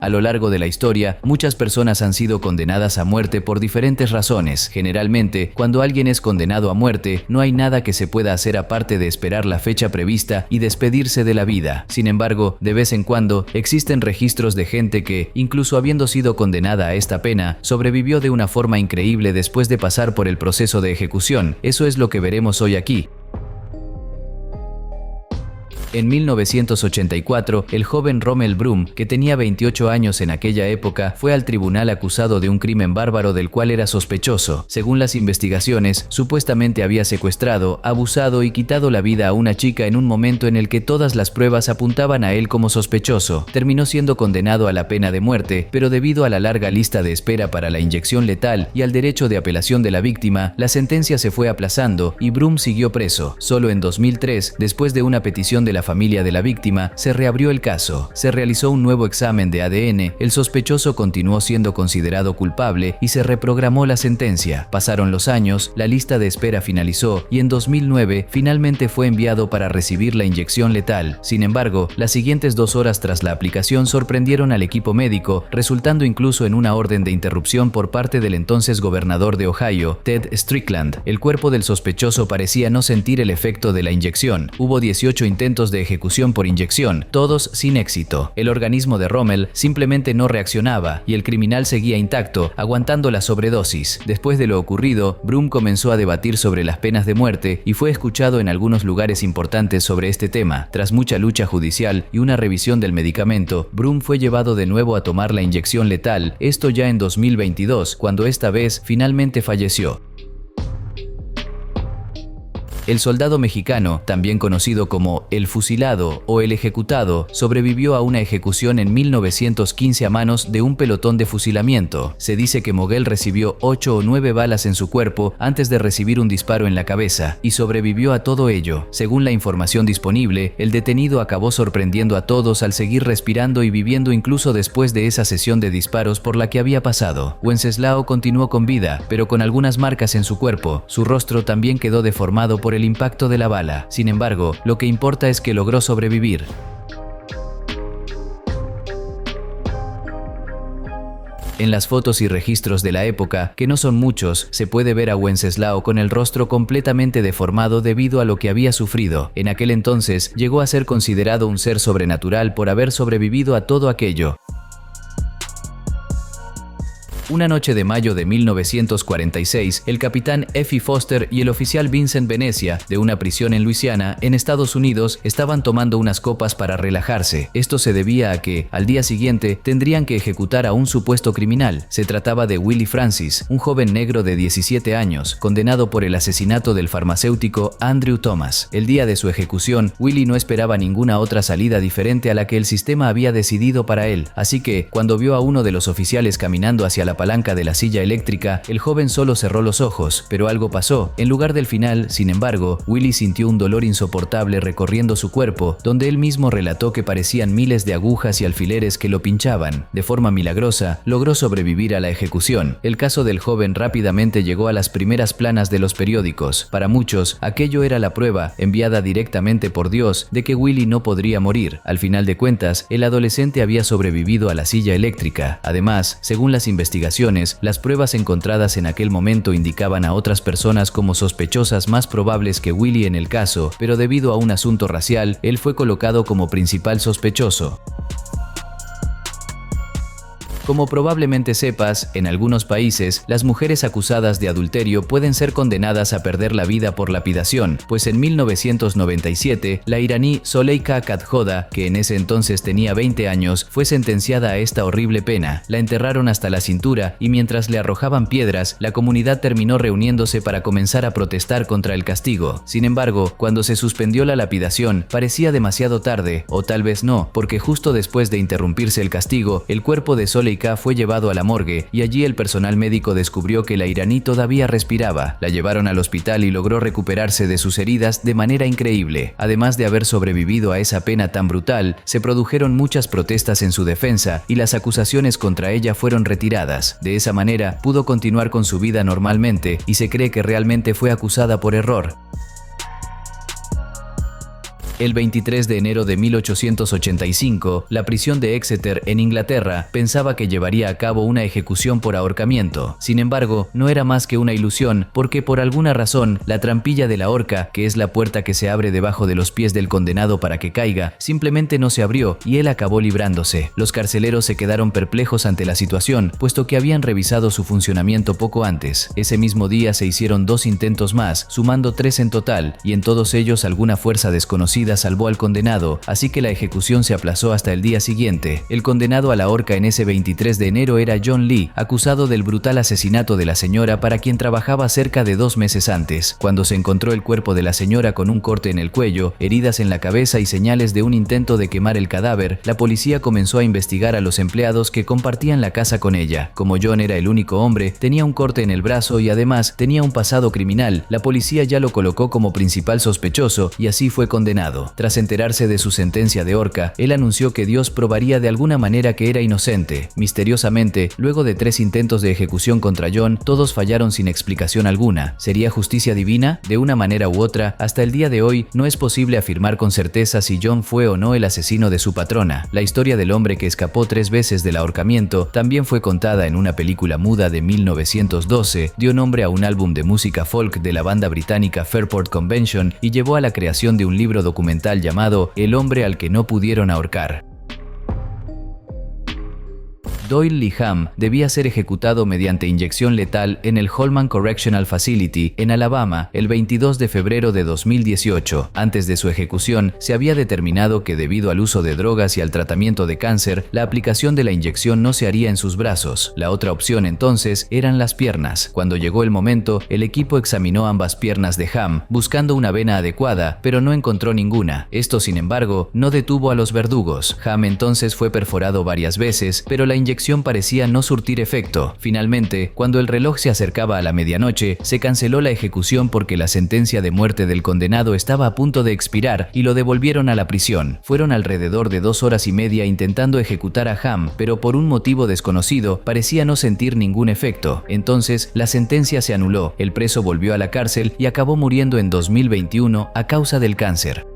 A lo largo de la historia, muchas personas han sido condenadas a muerte por diferentes razones. Generalmente, cuando alguien es condenado a muerte, no hay nada que se pueda hacer aparte de esperar la fecha prevista y despedirse de la vida. Sin embargo, de vez en cuando, existen registros de gente que, incluso habiendo sido condenada a esta pena, sobrevivió de una forma increíble después de pasar por el proceso de ejecución. Eso es lo que veremos hoy aquí. En 1984, el joven Rommel Broom, que tenía 28 años en aquella época, fue al tribunal acusado de un crimen bárbaro del cual era sospechoso. Según las investigaciones, supuestamente había secuestrado, abusado y quitado la vida a una chica en un momento en el que todas las pruebas apuntaban a él como sospechoso. Terminó siendo condenado a la pena de muerte, pero debido a la larga lista de espera para la inyección letal y al derecho de apelación de la víctima, la sentencia se fue aplazando y Broom siguió preso. Solo en 2003, después de una petición de la familia de la víctima, se reabrió el caso. Se realizó un nuevo examen de ADN, el sospechoso continuó siendo considerado culpable y se reprogramó la sentencia. Pasaron los años, la lista de espera finalizó y en 2009 finalmente fue enviado para recibir la inyección letal. Sin embargo, las siguientes 2 horas tras la aplicación sorprendieron al equipo médico, resultando incluso en una orden de interrupción por parte del entonces gobernador de Ohio, Ted Strickland. El cuerpo del sospechoso parecía no sentir el efecto de la inyección. Hubo 18 intentos de ejecución por inyección, todos sin éxito. El organismo de Rommel simplemente no reaccionaba y el criminal seguía intacto, aguantando la sobredosis. Después de lo ocurrido, Broom comenzó a debatir sobre las penas de muerte y fue escuchado en algunos lugares importantes sobre este tema. Tras mucha lucha judicial y una revisión del medicamento, Broom fue llevado de nuevo a tomar la inyección letal, esto ya en 2022, cuando esta vez finalmente falleció. El soldado mexicano, también conocido como el fusilado o el ejecutado, sobrevivió a una ejecución en 1915 a manos de un pelotón de fusilamiento. Se dice que Moguel recibió 8 o 9 balas en su cuerpo antes de recibir un disparo en la cabeza y sobrevivió a todo ello. Según la información disponible, el detenido acabó sorprendiendo a todos al seguir respirando y viviendo incluso después de esa sesión de disparos por la que había pasado. Wenceslao continuó con vida, pero con algunas marcas en su cuerpo. Su rostro también quedó deformado por el impacto de la bala. Sin embargo, lo que importa es que logró sobrevivir. En las fotos y registros de la época, que no son muchos, se puede ver a Wenceslao con el rostro completamente deformado debido a lo que había sufrido. En aquel entonces, llegó a ser considerado un ser sobrenatural por haber sobrevivido a todo aquello. Una noche de mayo de 1946, el capitán Effie Foster y el oficial Vincent Venecia, de una prisión en Luisiana, en Estados Unidos, estaban tomando unas copas para relajarse. Esto se debía a que, al día siguiente, tendrían que ejecutar a un supuesto criminal. Se trataba de Willie Francis, un joven negro de 17 años, condenado por el asesinato del farmacéutico Andrew Thomas. El día de su ejecución, Willie no esperaba ninguna otra salida diferente a la que el sistema había decidido para él, así que, cuando vio a uno de los oficiales caminando hacia la palanca de la silla eléctrica, el joven solo cerró los ojos, pero algo pasó. En lugar del final, sin embargo, Willie sintió un dolor insoportable recorriendo su cuerpo, donde él mismo relató que parecían miles de agujas y alfileres que lo pinchaban. De forma milagrosa, logró sobrevivir a la ejecución. El caso del joven rápidamente llegó a las primeras planas de los periódicos. Para muchos, aquello era la prueba, enviada directamente por Dios, de que Willie no podría morir. Al final de cuentas, el adolescente había sobrevivido a la silla eléctrica. Además, según las investigaciones, las pruebas encontradas en aquel momento indicaban a otras personas como sospechosas más probables que Willie en el caso, pero debido a un asunto racial, él fue colocado como principal sospechoso. Como probablemente sepas, en algunos países, las mujeres acusadas de adulterio pueden ser condenadas a perder la vida por lapidación, pues en 1997, la iraní Zoleika Kadjoda, que en ese entonces tenía 20 años, fue sentenciada a esta horrible pena. La enterraron hasta la cintura y mientras le arrojaban piedras, la comunidad terminó reuniéndose para comenzar a protestar contra el castigo. Sin embargo, cuando se suspendió la lapidación, parecía demasiado tarde, o tal vez no, porque justo después de interrumpirse el castigo, el cuerpo de Zoleika fue llevado a la morgue y allí el personal médico descubrió que la iraní todavía respiraba. La llevaron al hospital y logró recuperarse de sus heridas de manera increíble. Además de haber sobrevivido a esa pena tan brutal, se produjeron muchas protestas en su defensa y las acusaciones contra ella fueron retiradas. De esa manera, pudo continuar con su vida normalmente y se cree que realmente fue acusada por error. El 23 de enero de 1885, la prisión de Exeter, en Inglaterra, pensaba que llevaría a cabo una ejecución por ahorcamiento. Sin embargo, no era más que una ilusión, porque por alguna razón, la trampilla de la horca, que es la puerta que se abre debajo de los pies del condenado para que caiga, simplemente no se abrió y él acabó librándose. Los carceleros se quedaron perplejos ante la situación, puesto que habían revisado su funcionamiento poco antes. Ese mismo día se hicieron 2 intentos más, sumando 3 en total, y en todos ellos alguna fuerza desconocida salvó al condenado, así que la ejecución se aplazó hasta el día siguiente. El condenado a la horca en ese 23 de enero era John Lee, acusado del brutal asesinato de la señora para quien trabajaba cerca de 2 meses antes. Cuando se encontró el cuerpo de la señora con un corte en el cuello, heridas en la cabeza y señales de un intento de quemar el cadáver, la policía comenzó a investigar a los empleados que compartían la casa con ella. Como John era el único hombre, tenía un corte en el brazo y además tenía un pasado criminal, la policía ya lo colocó como principal sospechoso y así fue condenado. Tras enterarse de su sentencia de horca, él anunció que Dios probaría de alguna manera que era inocente. Misteriosamente, luego de 3 intentos de ejecución contra John, todos fallaron sin explicación alguna. ¿Sería justicia divina? De una manera u otra, hasta el día de hoy no es posible afirmar con certeza si John fue o no el asesino de su patrona. La historia del hombre que escapó 3 veces del ahorcamiento también fue contada en una película muda de 1912, dio nombre a un álbum de música folk de la banda británica Fairport Convention y llevó a la creación de un libro documental llamado El hombre al que no pudieron ahorcar. Doyle Lee Hamm debía ser ejecutado mediante inyección letal en el Holman Correctional Facility, en Alabama, el 22 de febrero de 2018. Antes de su ejecución, se había determinado que debido al uso de drogas y al tratamiento de cáncer, la aplicación de la inyección no se haría en sus brazos. La otra opción entonces eran las piernas. Cuando llegó el momento, el equipo examinó ambas piernas de Hamm, buscando una vena adecuada, pero no encontró ninguna. Esto, sin embargo, no detuvo a los verdugos. Hamm entonces fue perforado varias veces, pero la inyección parecía no surtir efecto. Finalmente, cuando el reloj se acercaba a la medianoche, se canceló la ejecución porque la sentencia de muerte del condenado estaba a punto de expirar y lo devolvieron a la prisión. Fueron alrededor de 2 horas y media intentando ejecutar a Hamm, pero por un motivo desconocido parecía no sentir ningún efecto. Entonces, la sentencia se anuló, el preso volvió a la cárcel y acabó muriendo en 2021 a causa del cáncer.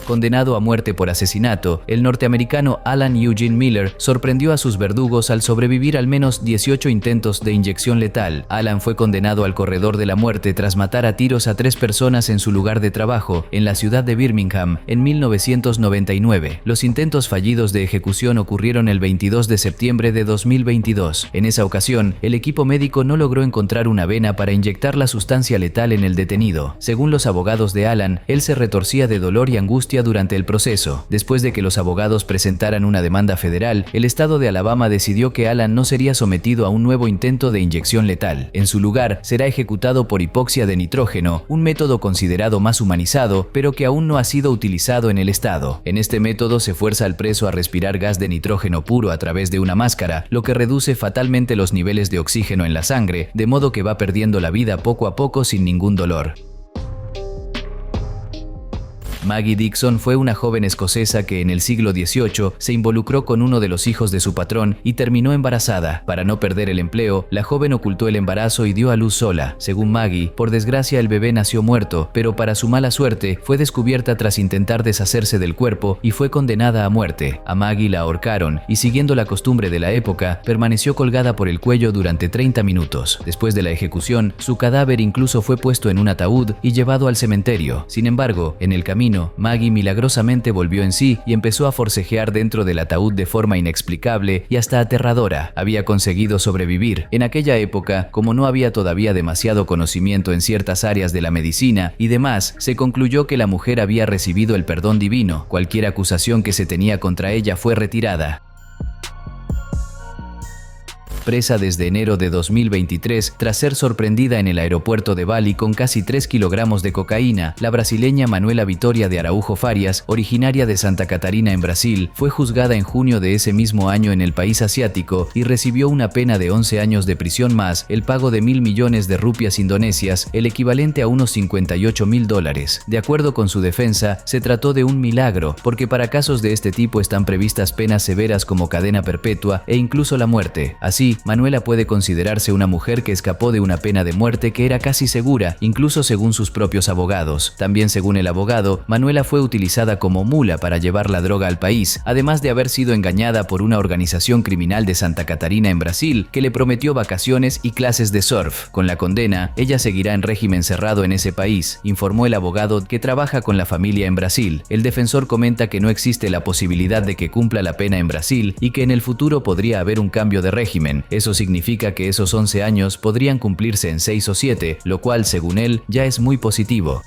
Condenado a muerte por asesinato, el norteamericano Alan Eugene Miller sorprendió a sus verdugos al sobrevivir al menos 18 intentos de inyección letal. Alan fue condenado al corredor de la muerte tras matar a tiros a 3 personas en su lugar de trabajo, en la ciudad de Birmingham, en 1999. Los intentos fallidos de ejecución ocurrieron el 22 de septiembre de 2022. En esa ocasión, el equipo médico no logró encontrar una vena para inyectar la sustancia letal en el detenido. Según los abogados de Alan, él se retorcía de dolor y angustia durante el proceso. Después de que los abogados presentaran una demanda federal, el estado de Alabama decidió que Alan no sería sometido a un nuevo intento de inyección letal. En su lugar, será ejecutado por hipoxia de nitrógeno, un método considerado más humanizado, pero que aún no ha sido utilizado en el estado. En este método se fuerza al preso a respirar gas de nitrógeno puro a través de una máscara, lo que reduce fatalmente los niveles de oxígeno en la sangre, de modo que va perdiendo la vida poco a poco sin ningún dolor. Maggie Dixon fue una joven escocesa que en el siglo XVIII se involucró con uno de los hijos de su patrón y terminó embarazada. Para no perder el empleo, la joven ocultó el embarazo y dio a luz sola. Según Maggie, por desgracia el bebé nació muerto, pero para su mala suerte fue descubierta tras intentar deshacerse del cuerpo y fue condenada a muerte. A Maggie la ahorcaron y, siguiendo la costumbre de la época, permaneció colgada por el cuello durante 30 minutos. Después de la ejecución, su cadáver incluso fue puesto en un ataúd y llevado al cementerio. Sin embargo, en el camino, Maggie milagrosamente volvió en sí y empezó a forcejear dentro del ataúd de forma inexplicable y hasta aterradora. Había conseguido sobrevivir. En aquella época, como no había todavía demasiado conocimiento en ciertas áreas de la medicina y demás, se concluyó que la mujer había recibido el perdón divino. Cualquier acusación que se tenía contra ella fue retirada. Presa desde enero de 2023 tras ser sorprendida en el aeropuerto de Bali con casi 3 kilogramos de cocaína, la brasileña Manuela Vitória de Araújo Farias, originaria de Santa Catarina en Brasil, fue juzgada en junio de ese mismo año en el país asiático y recibió una pena de 11 años de prisión más el pago de 1.000 millones de rupias indonesias, el equivalente a unos $58.000. De acuerdo con su defensa, se trató de un milagro, porque para casos de este tipo están previstas penas severas como cadena perpetua e incluso la muerte. Así, así, Manuela puede considerarse una mujer que escapó de una pena de muerte que era casi segura, incluso según sus propios abogados. También según el abogado, Manuela fue utilizada como mula para llevar la droga al país, además de haber sido engañada por una organización criminal de Santa Catarina en Brasil que le prometió vacaciones y clases de surf. Con la condena, ella seguirá en régimen cerrado en ese país, informó el abogado que trabaja con la familia en Brasil. El defensor comenta que no existe la posibilidad de que cumpla la pena en Brasil y que en el futuro podría haber un cambio de régimen. Eso significa que esos 11 años podrían cumplirse en 6 o 7, lo cual, según él, ya es muy positivo.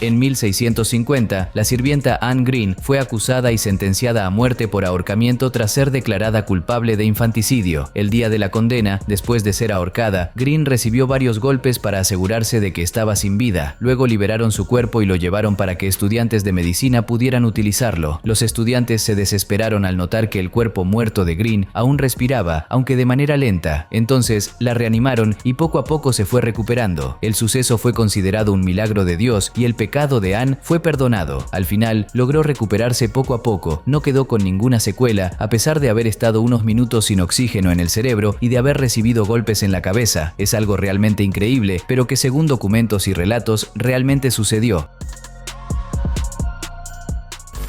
En 1650, la sirvienta Anne Green fue acusada y sentenciada a muerte por ahorcamiento tras ser declarada culpable de infanticidio. El día de la condena, después de ser ahorcada, Green recibió varios golpes para asegurarse de que estaba sin vida. Luego liberaron su cuerpo y lo llevaron para que estudiantes de medicina pudieran utilizarlo. Los estudiantes se desesperaron al notar que el cuerpo muerto de Green aún respiraba, aunque de manera lenta. Entonces, la reanimaron y poco a poco se fue recuperando. El suceso fue considerado un milagro de Dios y el pecado de Anne fue perdonado. Al final, logró recuperarse poco a poco, no quedó con ninguna secuela, a pesar de haber estado unos minutos sin oxígeno en el cerebro y de haber recibido golpes en la cabeza. Es algo realmente increíble, pero que según documentos y relatos, realmente sucedió.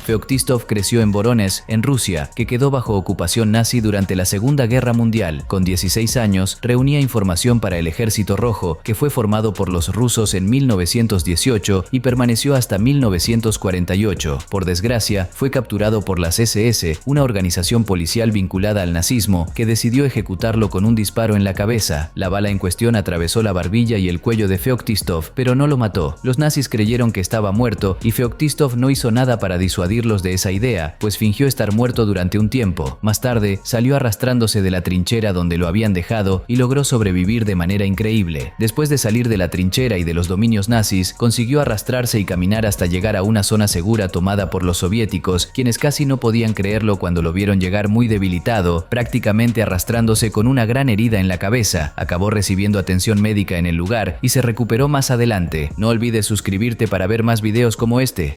Feoktistov creció en Voronezh, en Rusia, que quedó bajo ocupación nazi durante la Segunda Guerra Mundial. Con 16 años, reunía información para el Ejército Rojo, que fue formado por los rusos en 1918 y permaneció hasta 1948. Por desgracia, fue capturado por las SS, una organización policial vinculada al nazismo, que decidió ejecutarlo con un disparo en la cabeza. La bala en cuestión atravesó la barbilla y el cuello de Feoktistov, pero no lo mató. Los nazis creyeron que estaba muerto y Feoktistov no hizo nada para disuadirlos de esa idea, pues fingió estar muerto durante un tiempo. Más tarde, salió arrastrándose de la trinchera donde lo habían dejado y logró sobrevivir de manera increíble. Después de salir de la trinchera y de los dominios nazis, consiguió arrastrarse y caminar hasta llegar a una zona segura tomada por los soviéticos, quienes casi no podían creerlo cuando lo vieron llegar muy debilitado, prácticamente arrastrándose con una gran herida en la cabeza. Acabó recibiendo atención médica en el lugar y se recuperó más adelante. No olvides suscribirte para ver más videos como este.